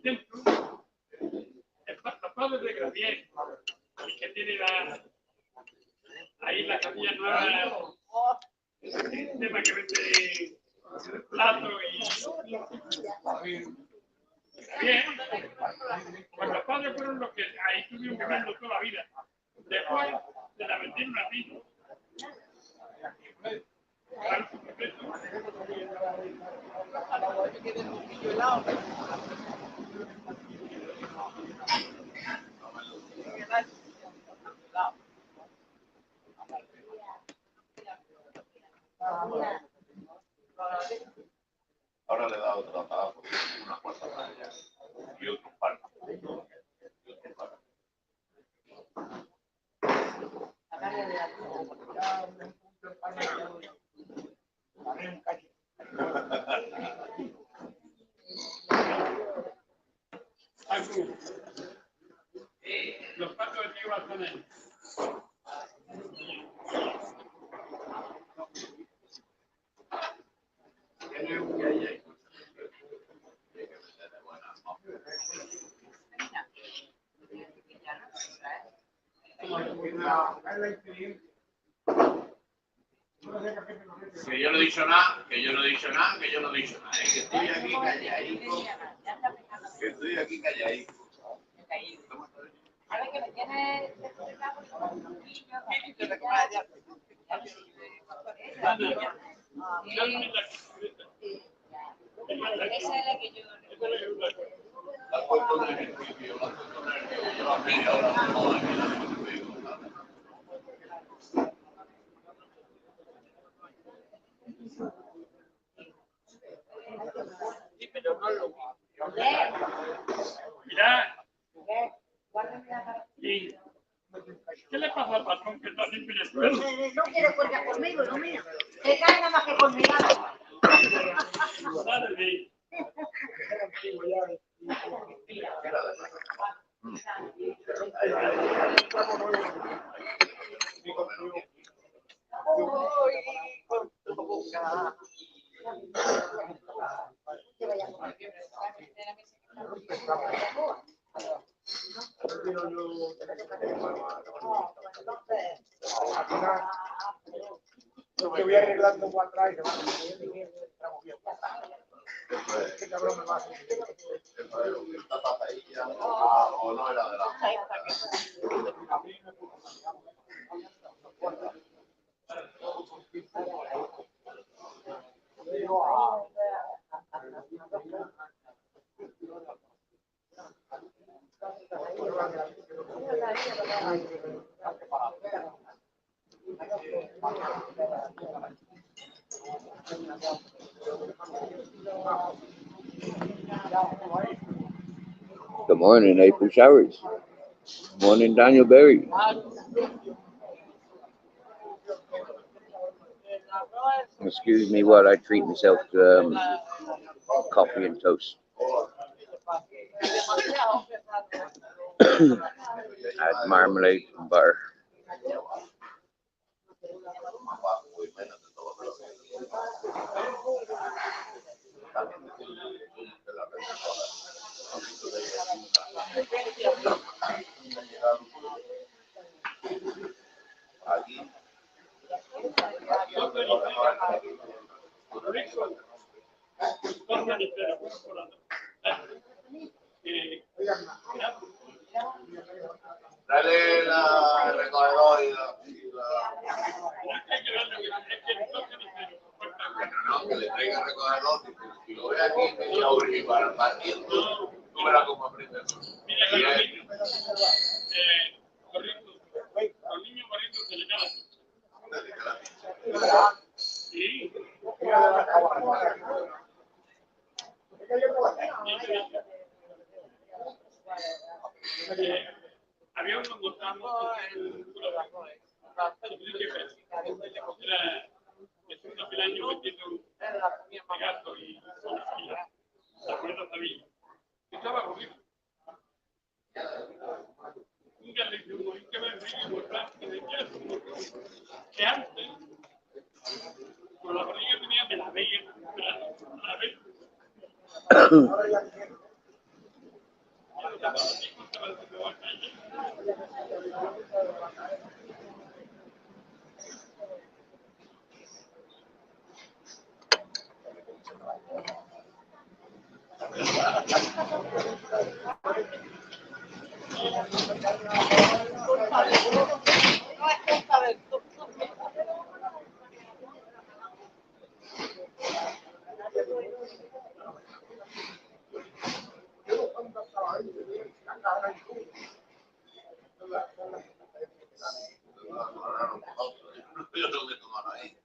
intento, los padres de Gravier, el que tiene ahí la capilla nueva, el tema que vende plato y bien, pues los padres fueron los que ahí estuvieron viviendo toda la vida. Después se la vendieron a ti. Ahora le he dado otra patada porque una cuarta raya y otro par. Los patos de tío Alfonso. Que yo no he dicho nada, que yo no he dicho nada, que yo no he dicho nada. Que estoy aquí calladito. Que estoy aquí calladito. A ver, que me tiene... Esa es la que yo... La puesto en el sitio, la puesto en el sitio. Lleva media hora todo aquí. Mira. ¿Y qué le pasa al patrón que está limpio en el suelo? No quiere cuenta conmigo, no mío. Se cae nada más que conmigo. Dale, Lo que voy arreglando por atrás y se va a bien. Este cabrón me va a hacer. Esta patadilla o no era de la. Good morning, April Showers. Good morning, Daniel Berry. Excuse me while I treat myself to coffee and toast. Add marmalade and butter. Dale la recogedor y la... No, que le traiga el recogedor. Si lo ve aquí, me voy a abrir para partir. Tú verás cómo aprende. Mira, los niños corriendo se le calan. Sí. Había uno montando el año metiendo gato y la cuerda sabía. Estaba conmigo. Un día le dije, hay que ver el mostrar que antes, con la barriga tenía me la veía. Yo no me tomo ahí.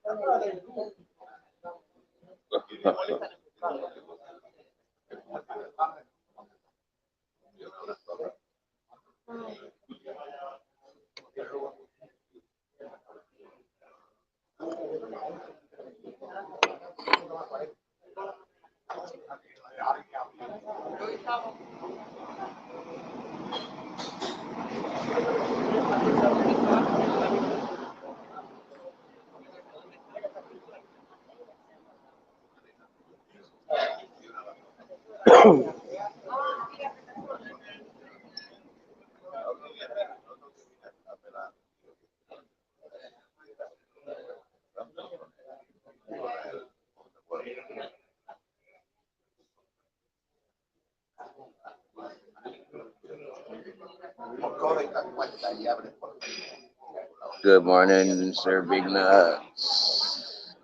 Good morning, Sir Big Nuts.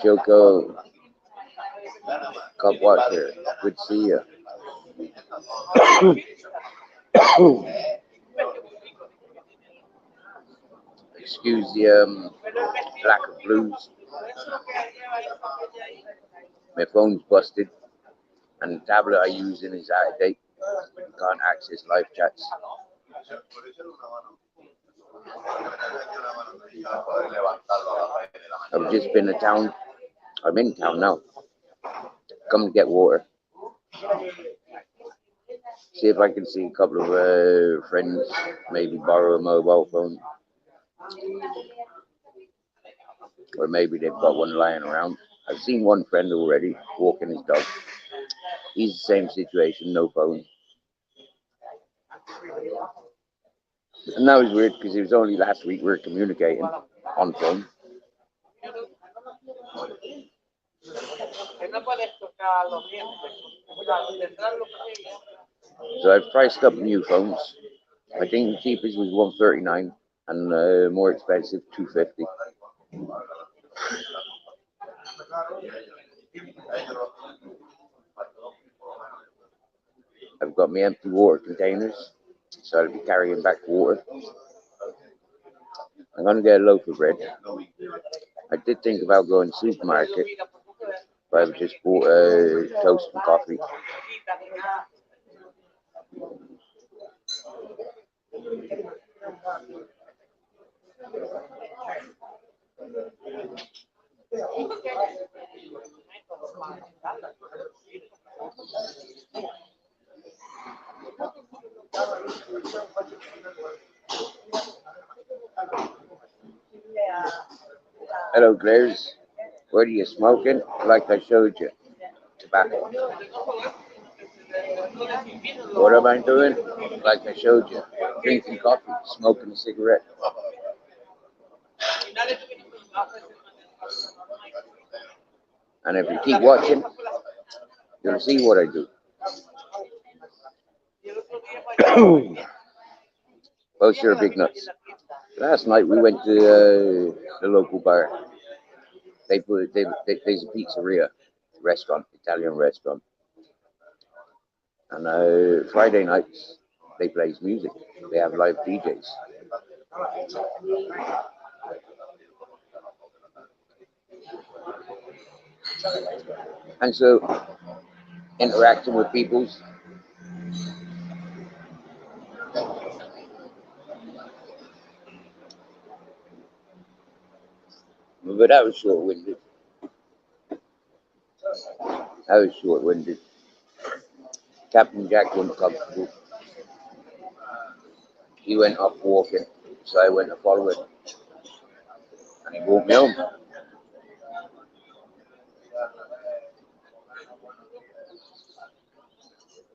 Joko, Cup Watcher, good to see you. Excuse the lack of blues. My phone's busted, and the tablet I use in is out of date. Can't access live chats. I've just been to town. I'm in town now. Come to get water. See if I can see a couple of friends. Maybe borrow a mobile phone. Or maybe they've got one lying around. I've seen one friend already walking his dog. He's the same situation, no phone. And that was weird because it was only last week we were communicating on phone. So I've priced up new phones. I think the cheapest was $139 and more expensive $250. I've got my empty water containers, so I'll be carrying back water. I'm gonna get a loaf of bread. I did think about going to the supermarket, but I've just bought toast and coffee. Hello, Glares. What are you smoking? Like I showed you. Tobacco. What am I doing? Like I showed you. Drinking coffee, smoking a cigarette. And if you keep watching, you'll see what I do. Oh, sure, Big Nuts. Last night we went to the local bar. There's a pizzeria restaurant, Italian restaurant. And Friday nights they play music. They have live DJs. And so interacting with people. But that was short-winded. Captain Jack wasn't comfortable. He went off walking, so I went to follow him. And he brought me home.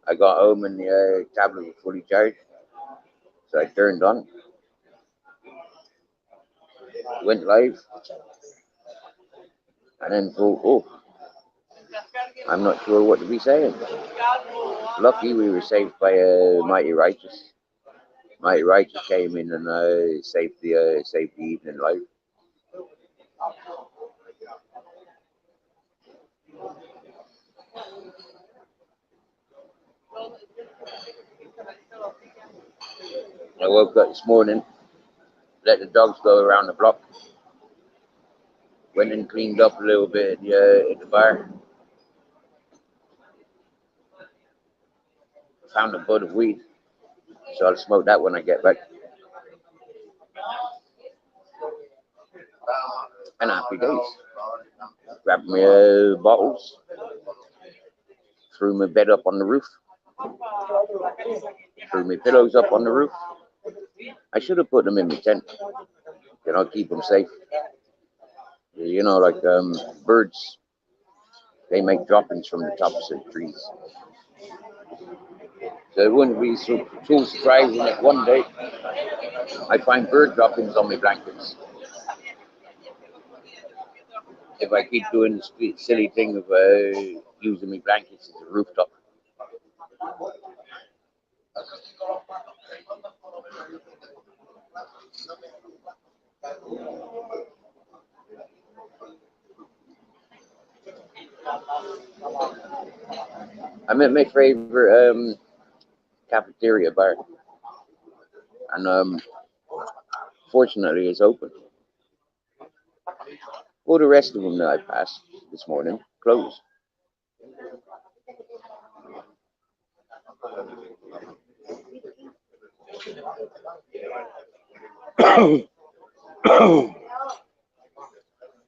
I got home and the tablet was fully charged. So I turned on, went live, and then thought, oh, I'm not sure what to be saying. Lucky we were saved by Mighty Righteous. Mighty Righteous came in and saved the evening live. I woke up this morning, let the dogs go around the block, went and cleaned up a little bit at the bar, found a bud of weed, so I'll smoke that when I get back. And happy days. Grabbed my bottles, threw my bed up on the roof, threw my pillows up on the roof. I should have put them in my tent, keep them safe. Like birds, they make droppings from the tops of trees. So it wouldn't be too surprising if one day I find bird droppings on my blankets. If I keep doing the silly thing of using my blankets as a rooftop. I'm at my favorite cafeteria bar, and fortunately it's open. All the rest of them that I passed this morning closed.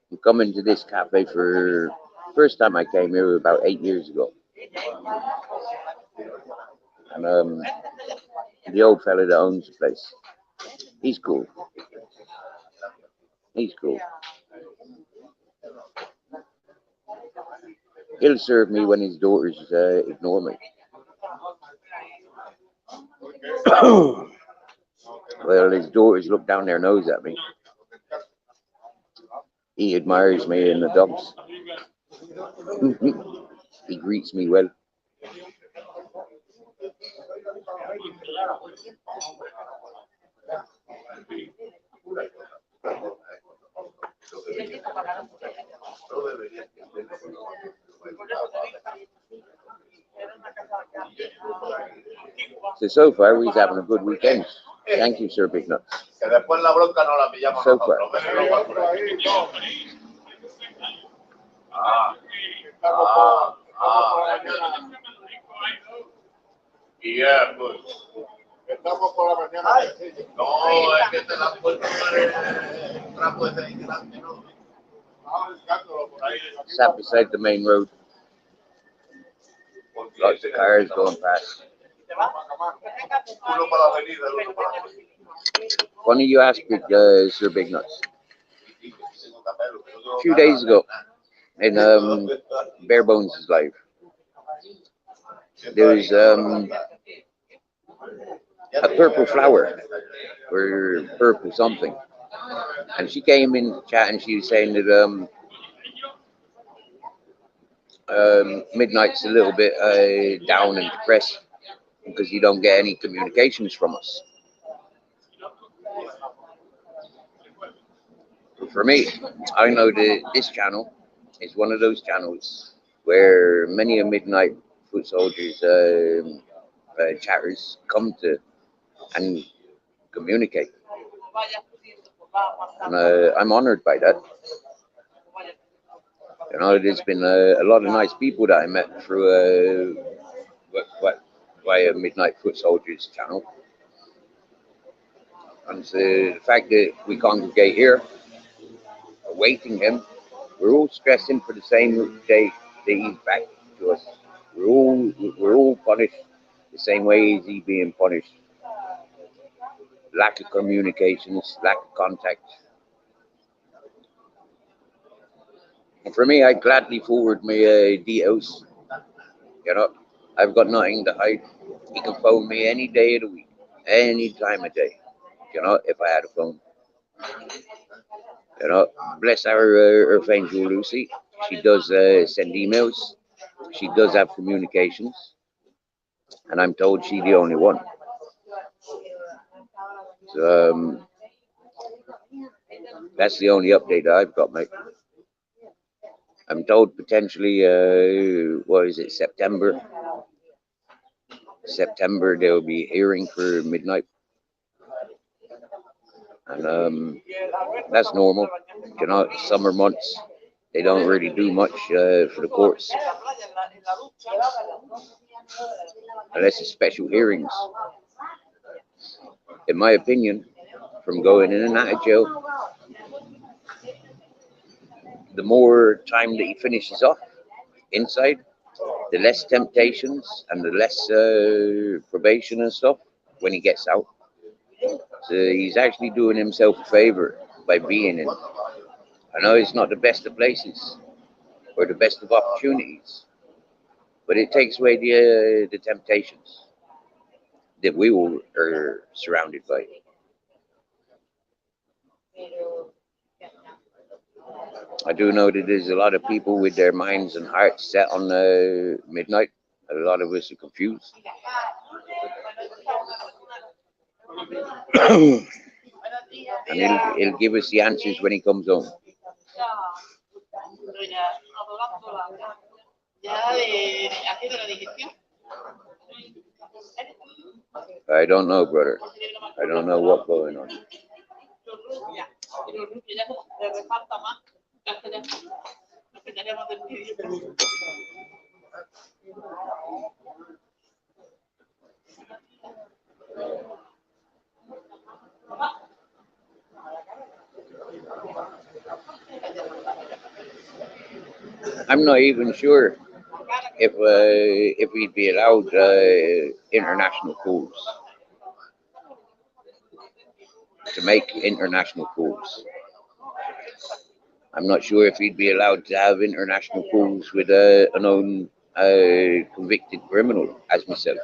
I'm coming to this cafe for first time I came here about 8 years ago, and the old fella that owns the place, he's cool. He'll serve me when his daughters ignore me. Well, his daughters look down their nose at me. He admires me and the dogs. He greets me well. So far, we're having a good weekend. Thank you, Sir Big Nuts. So far. Yeah, pues. Estamos por la mañana. No, es que te la han puesto el trapo ese delante, ¿no? Sat beside the main road. Lots of cars going past. Funny you asked it, Sir Big Nuts. A few days ago, in Bare Bones' life, there was a purple flower or purple something, and she came in to chat and she was saying that Midnight's a little bit down and depressed because you don't get any communications from us. But for me, I know that this channel is one of those channels where many a Midnight Foot Soldiers chatters come to and communicate, and I'm honored by that. There's been a lot of nice people that I met through via Midnight Foot Soldiers channel, and the fact that we congregate here, awaiting him, we're all stressing for the same day that he's back to us. We're all punished the same way as he being punished. Lack of communications, lack of contact. And for me, I gladly forward my details, I've got nothing to hide. He can phone me any day of the week, any time of day. You know, if I had a phone. You know, bless her angel Lucy. She does send emails. She does have communications, and I'm told she's the only one. So, that's the only update I've got, mate. I'm told potentially, what is it, September? September there will be a hearing for midnight, and that's normal. You know, summer months they don't really do much for the courts unless it's special hearings. In my opinion, from going in and out of jail, the more time that he finishes off inside, the less temptations and the less probation and stuff when he gets out. So he's actually doing himself a favor by being in. I know it's not the best of places or the best of opportunities, but it takes away the temptations that we all are surrounded by. I do know that there's a lot of people with their minds and hearts set on midnight. A lot of us are confused. And he'll give us the answers when he comes home. I don't know, brother. I don't know what's going on. I'm not even sure if we'd be allowed international calls, to make international calls. I'm not sure if he'd be allowed to have international calls with a known convicted criminal as myself.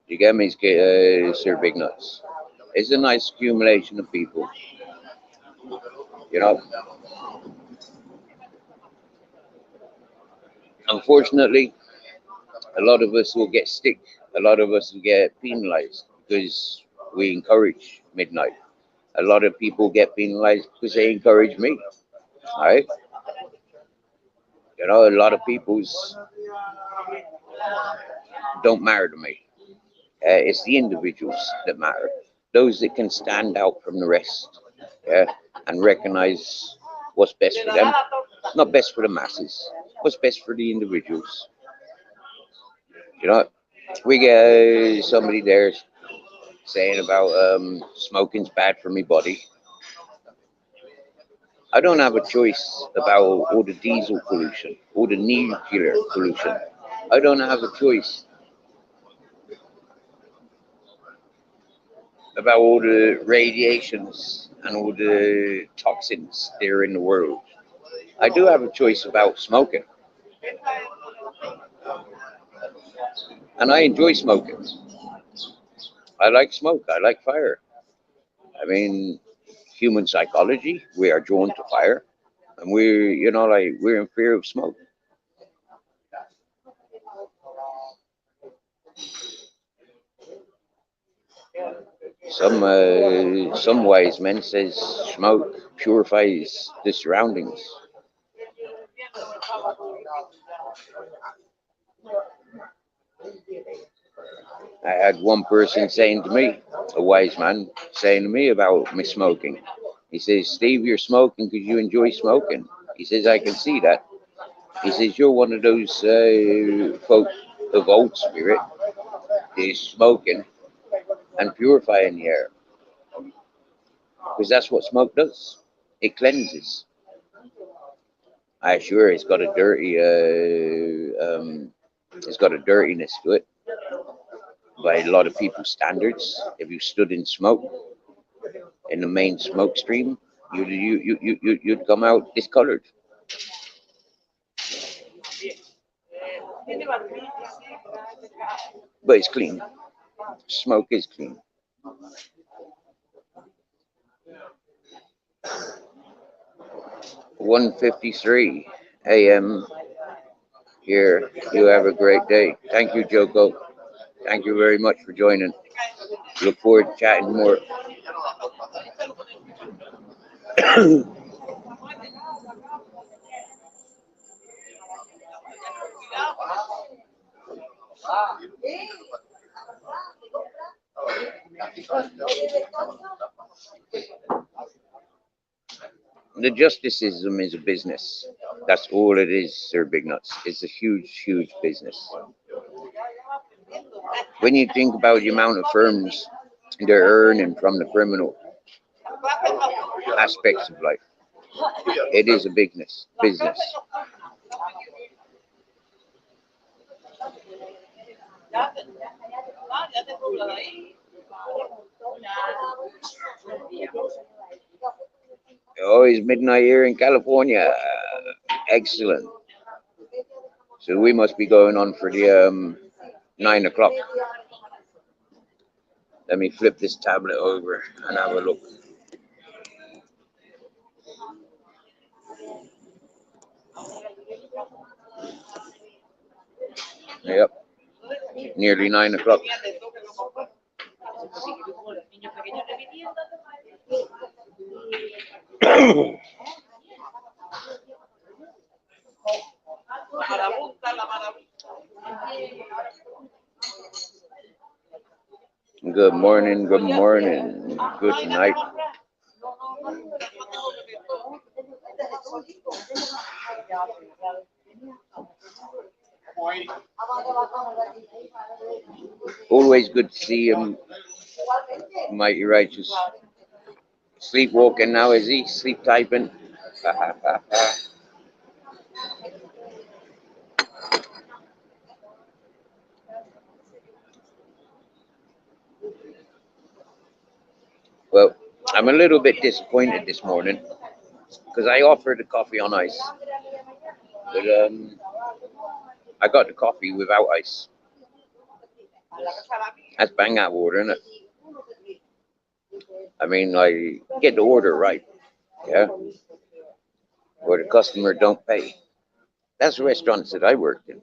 You get me, Sir Big Nuts? It's a nice accumulation of people. You know, unfortunately, a lot of us will get stick. A lot of us will get penalized because we encourage midnight. A lot of people get penalized because they encourage me. All right? You know, a lot of people's don't matter to me. It's the individuals that matter. Those that can stand out from the rest, yeah, and recognize what's best for them. Not best for the masses. What's best for the individuals. You know, we get somebody there saying about smoking's bad for my body. I don't have a choice about all the diesel pollution, all the nuclear pollution. I don't have a choice about all the radiations and all the toxins there in the world. I do have a choice about smoking. And I enjoy smoking. I like smoke. I like fire. I mean, human psychology, we are drawn to fire. And we're, you know, like, we're in fear of smoke. Some wise men says smoke purifies the surroundings. I had one person saying to me, a wise man, saying to me about me smoking. He says, Steve, you're smoking because you enjoy smoking. He says, I can see that. He says, you're one of those folk of old spirit that is smoking and purifying the air. Because that's what smoke does. It cleanses. I assure it's got a dirty, it's got a dirtiness to it. by a lot of people's standards. If you stood in smoke, in the main smoke stream, you'd come out discolored. But it's clean. Smoke is clean. 1:53 a.m. here. You have a great day. Thank you, Joko. Thank you very much for joining. Look forward to chatting more. The justice system is a business. That's all it is, Sir Big Nuts. It's a huge, huge business. When you think about the amount of firms they're earning from the criminal aspects of life, it is a business. Oh, it's midnight here in California. Excellent. So we must be going on for the 9 o'clock. Let me flip this tablet over and have a look. Yep. Nearly 9 o'clock. Good morning, good night. Always good to see him, Mighty Righteous. Sleepwalking now, is he? Sleep typing? Well, I'm a little bit disappointed this morning because I offered the coffee on ice, but I got the coffee without ice. That's bang out water, isn't it? I mean, I get the order right, yeah, or the customer don't pay. That's the restaurants that I worked in.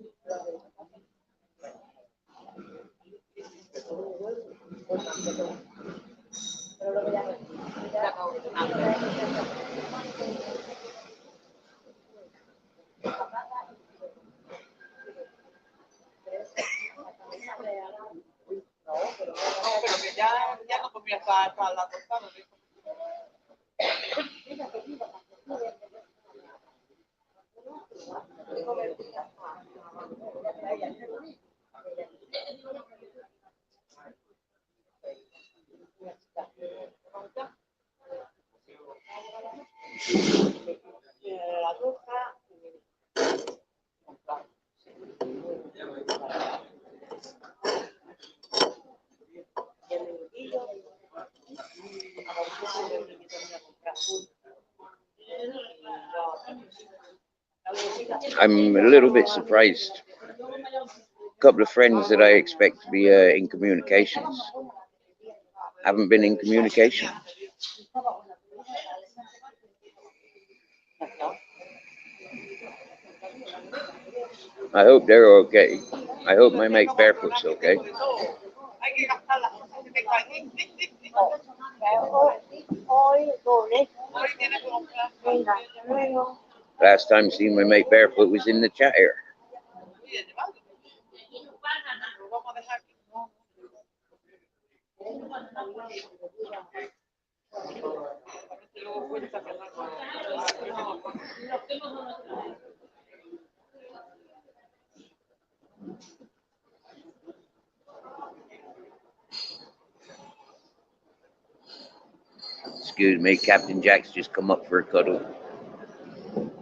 I'm a little bit surprised. A couple of friends that I expect to be in communications haven't been in communication. I hope they're okay. I hope my mate Barefoot's okay. Last time seen my mate Barefoot was in the chat here. Excuse me, Captain Jack's just come up for a cuddle.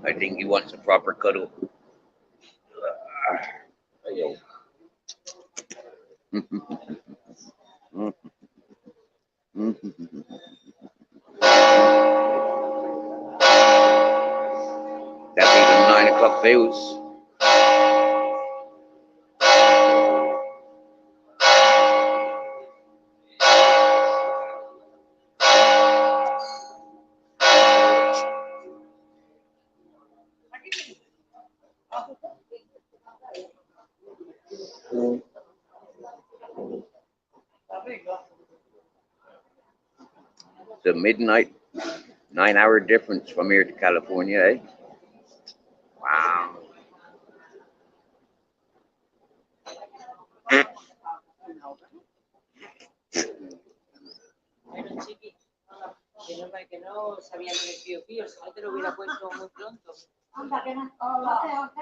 I think he wants a proper cuddle. That'd be the 9 o'clock views. The midnight 9-hour difference from here to California, eh? Wow. Bueno, chiqui, que no sabía lo de Pío Pío, si no te lo hubiera puesto muy pronto. Anda, que no.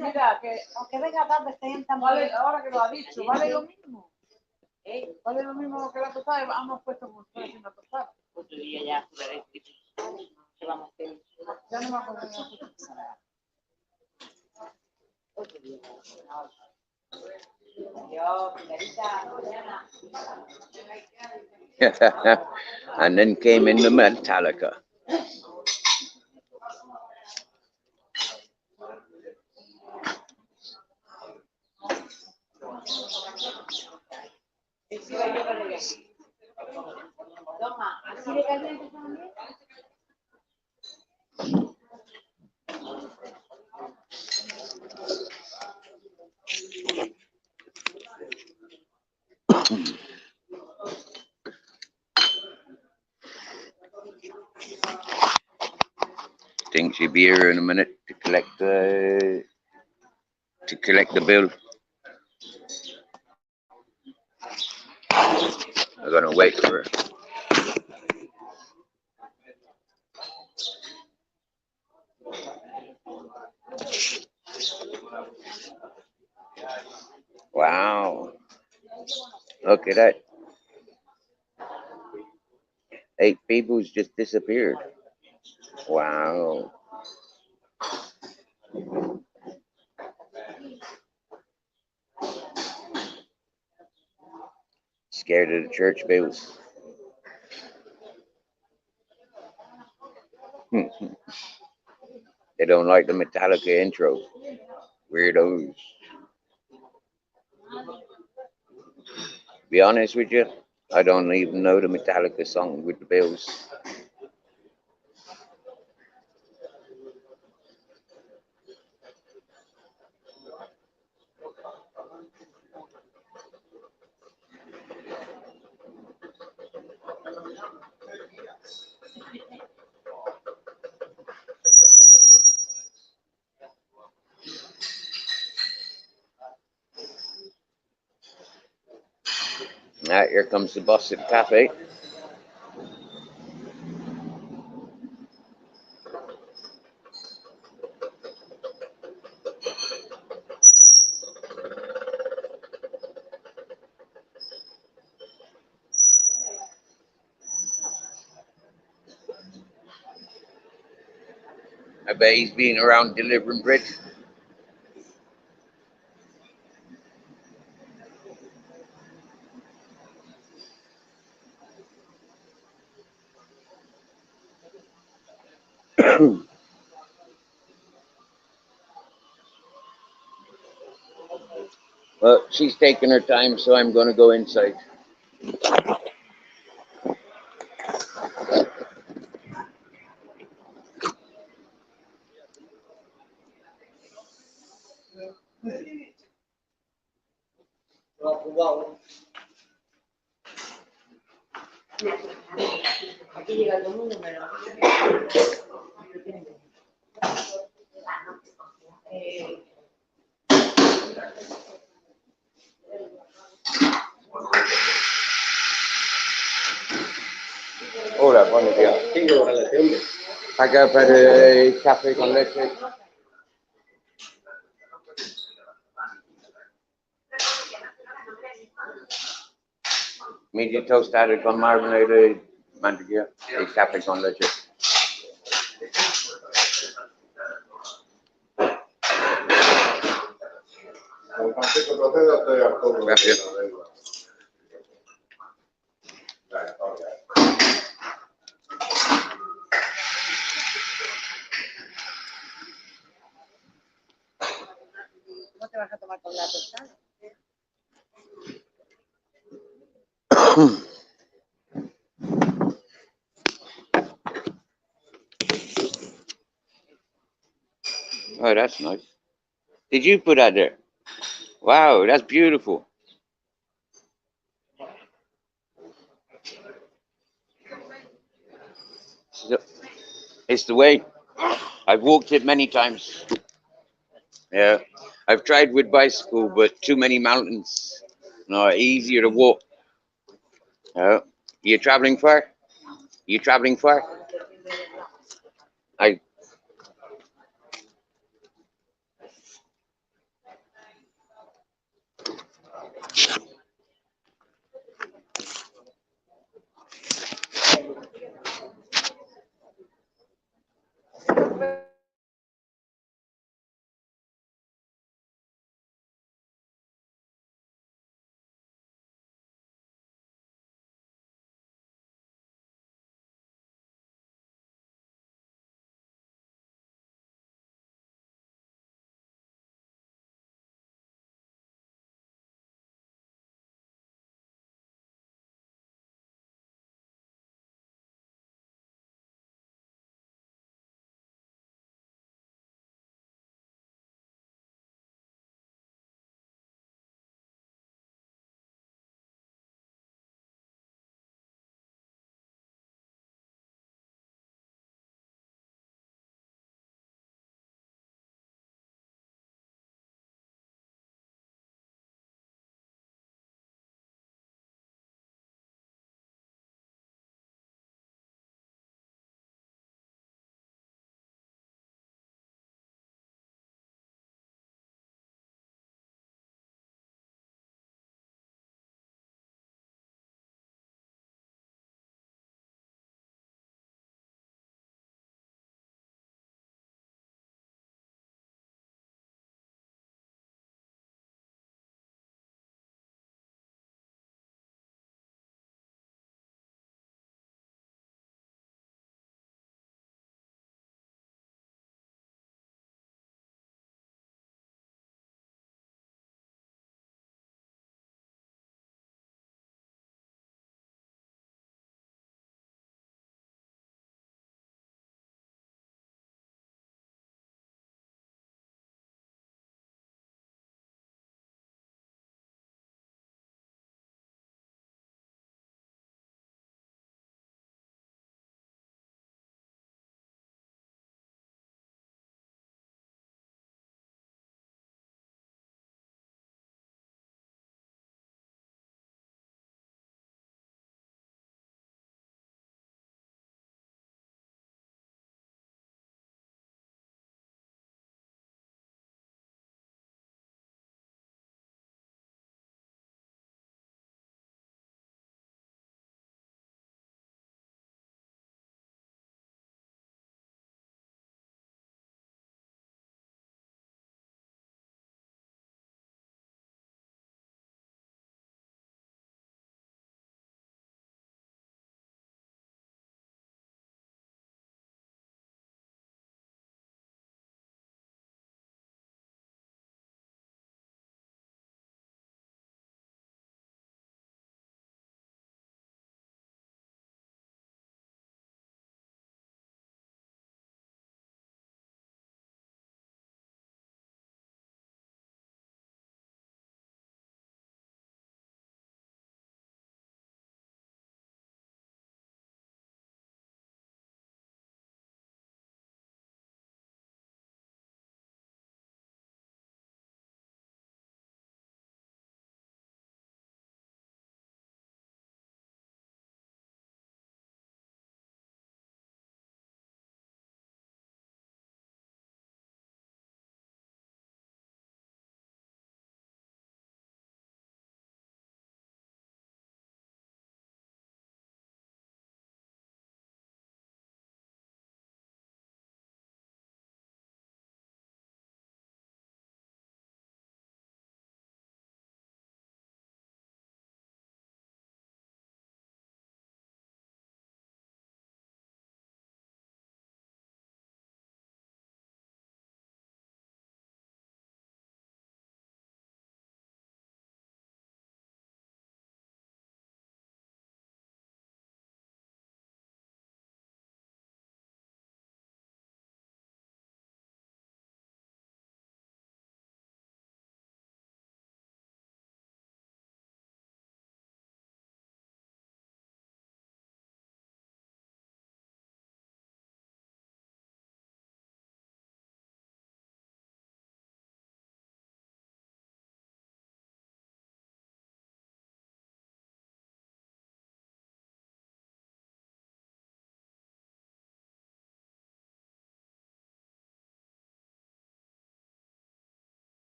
Mira, que Aunque venga tarde, está muy vale, bien. ahora que lo ha dicho, vale lo mismo. ¿Eh? Vale lo mismo que la tostada, hemos puesto como si fuera una tostada. Otro día ya jugaré. ¿Qué vamos a hacer? Ya no me acuerdo. Otro día. Adiós, Pilarita. And then came in the Metallica. Sí, va yo para allá. Toma, ¿Así de caliente también? Think she'll be here in a minute to collect the bill. I'm gonna wait for her. Wow. Look at that. 8 people's just disappeared. Wow. Scared of the church bells. They don't like the Metallica intro. Weirdos. Be honest with you, I don't even know the Metallica song with the bells. Now, here comes the bus at the cafe. I bet he's been around delivering bread. Well, she's taking her time, so I'm going to go inside. Aquí llega todo el mundo, pero... Hola, buenos días. Tengo relación de... Acá para el café con leche. Medio tostado con marmalade, mantequilla y café con leche. Gracias. te vas a tomar con la tostada? Oh, that's nice. Did you put that there? Wow, that's beautiful. So, it's the way. I've walked it many times. Yeah, I've tried with bicycle, but too many mountains. No, easier to walk. Yeah. You traveling far? You traveling far? I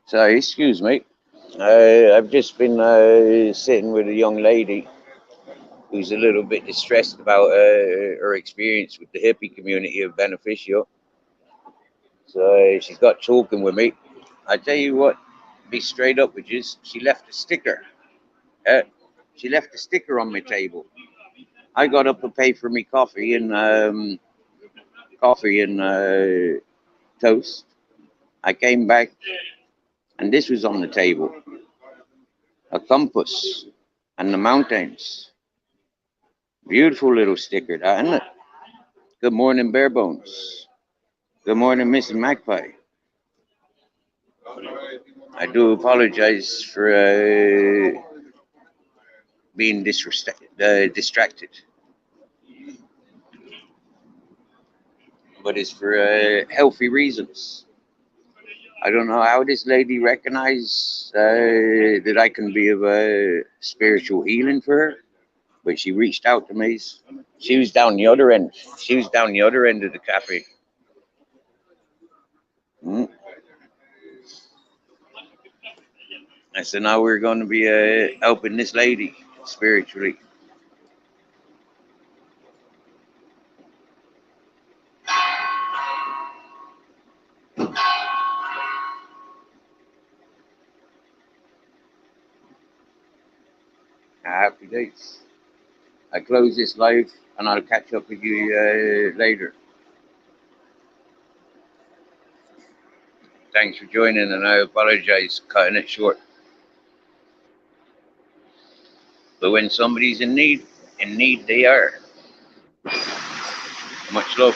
Sorry, excuse me. I've just been sitting with a young lady who's a little bit distressed about her experience with the hippie community of Beneficio. So she's got talking with me. I tell you what, be straight up with you. She left a sticker. Uh, she left a sticker on my table. I got up to pay for me coffee and toast. I came back and this was on the table. A compass and the mountains. Beautiful little sticker, that, isn't it? Good morning, Bare Bones. Good morning, Mrs. Magpie. I do apologize for being distracted. But it's for healthy reasons. I don't know how this lady recognized that I can be of a spiritual healing for her, but she reached out to me. She was down the other end. She was down the other end of the cafe. I said, now we're going to be helping this lady spiritually. Happy days. I close this live and I'll catch up with you later. Thanks for joining, and I apologize cutting it short. But when somebody's in need they are. Much love.